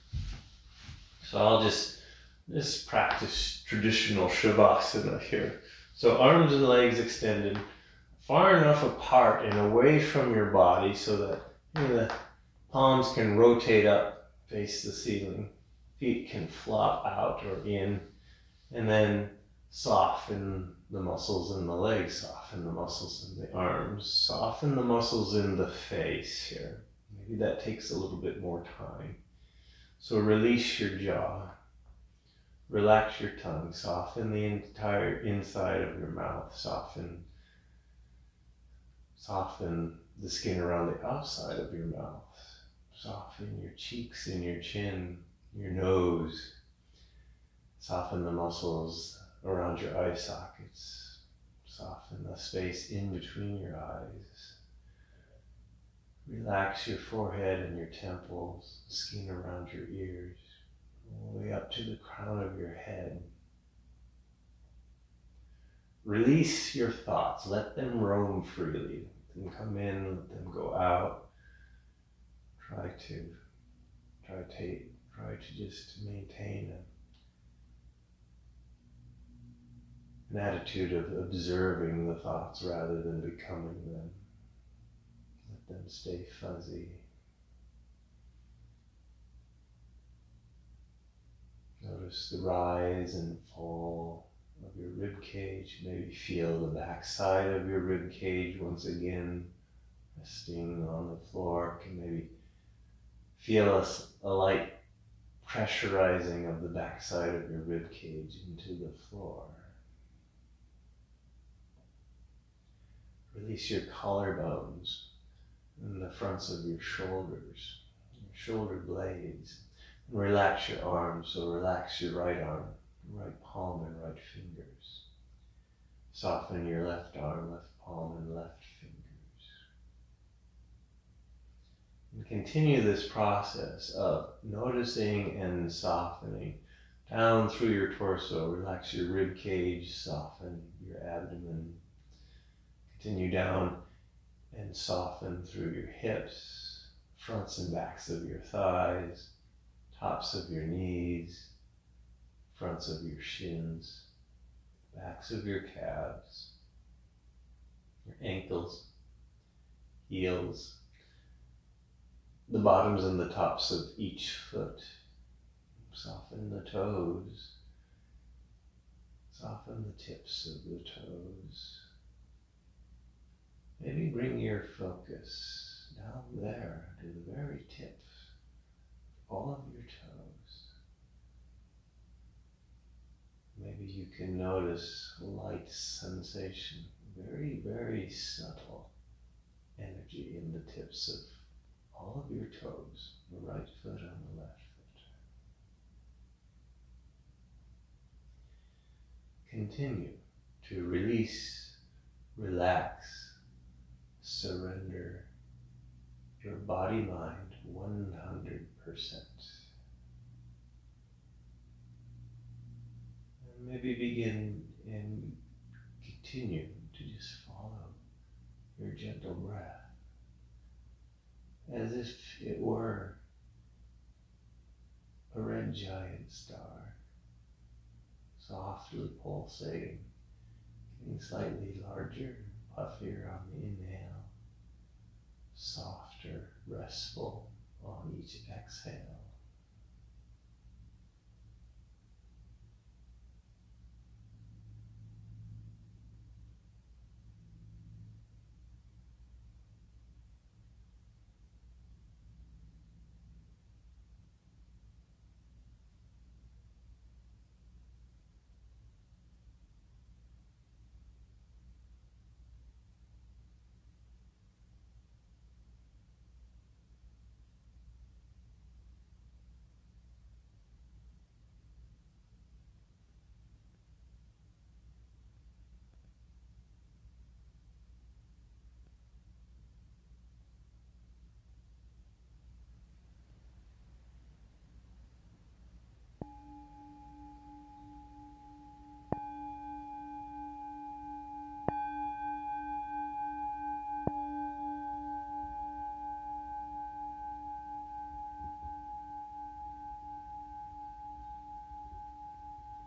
So I'll just practice traditional Shavasana here. So arms and legs extended far enough apart and away from your body so that the palms can rotate up, face the ceiling. Feet can flop out or in, and then soften the muscles in the legs, soften the muscles in the arms, soften the muscles in the face here. Maybe that takes a little bit more time. So release your jaw. Relax your tongue, soften the entire inside of your mouth, soften the skin around the outside of your mouth, soften your cheeks and your chin, your nose, soften the muscles around your eye sockets, soften the space in between your eyes. Relax your forehead and your temples, the skin around your ears, all the way up to the crown of your head. Release your thoughts. Let them roam freely. Let them come in, let them go out. Try to just maintain an attitude of observing the thoughts rather than becoming them. Let them stay fuzzy. Notice the rise and fall of your rib cage. Maybe feel the back side of your rib cage once again resting on the floor. Can maybe feel a light pressurizing of the back side of your rib cage into the floor. Release your collarbones and the fronts of your shoulders, your shoulder blades. And relax your arms, so relax your right arm, right palm and right fingers. Soften your left arm, left palm and left fingers. And continue this process of noticing and softening down through your torso. Relax your rib cage, soften your abdomen. Continue down and soften through your hips, fronts and backs of your thighs, tops of your knees, fronts of your shins, backs of your calves, your ankles, heels, the bottoms and the tops of each foot. Soften the toes, soften the tips of the toes. Maybe bring your focus down there to the very tips, all of your toes. Maybe you can notice a light sensation, very, very subtle energy in the tips of all of your toes, the right foot and the left foot. Continue to release, relax, surrender your body-mind 100%. And maybe begin and continue to just follow your gentle breath as if it were a red giant star, softly pulsating, getting slightly larger, puffier on the inhale, softer, restful on each exhale.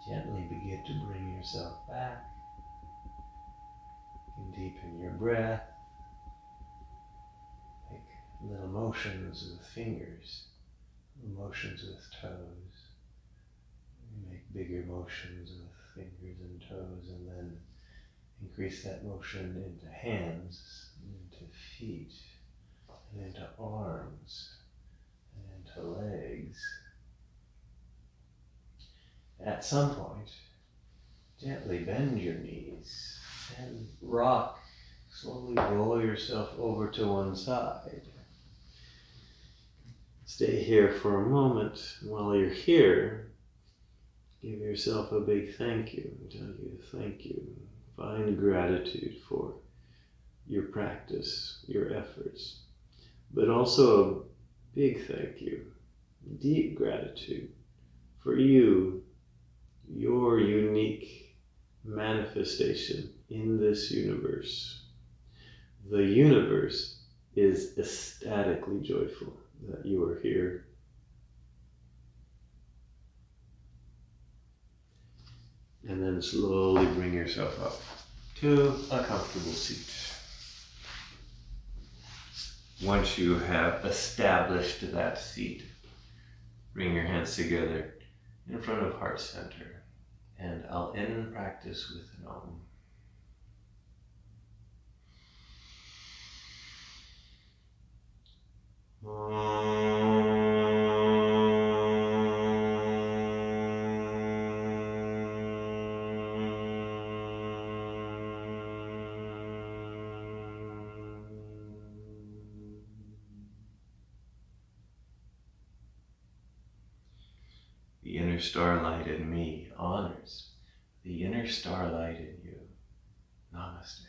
Gently begin to bring yourself back and deepen your breath. Make little motions with fingers, motions with toes. Make bigger motions with fingers and toes, and then increase that motion into hands, into feet, and into arms, and into legs. At some point, gently bend your knees and rock. Slowly roll yourself over to one side. Stay here for a moment. While you're here, give yourself a big thank you. Tell you thank you. Find gratitude for your practice, your efforts, but also a big thank you, deep gratitude for you, your unique manifestation in this universe. The universe is ecstatically joyful that you are here. And then slowly bring yourself up to a comfortable seat. Once you have established that seat, bring your hands together in front of heart center. And I'll end practice with an Om. The inner starlight in me honors the inner starlight in you. Namaste.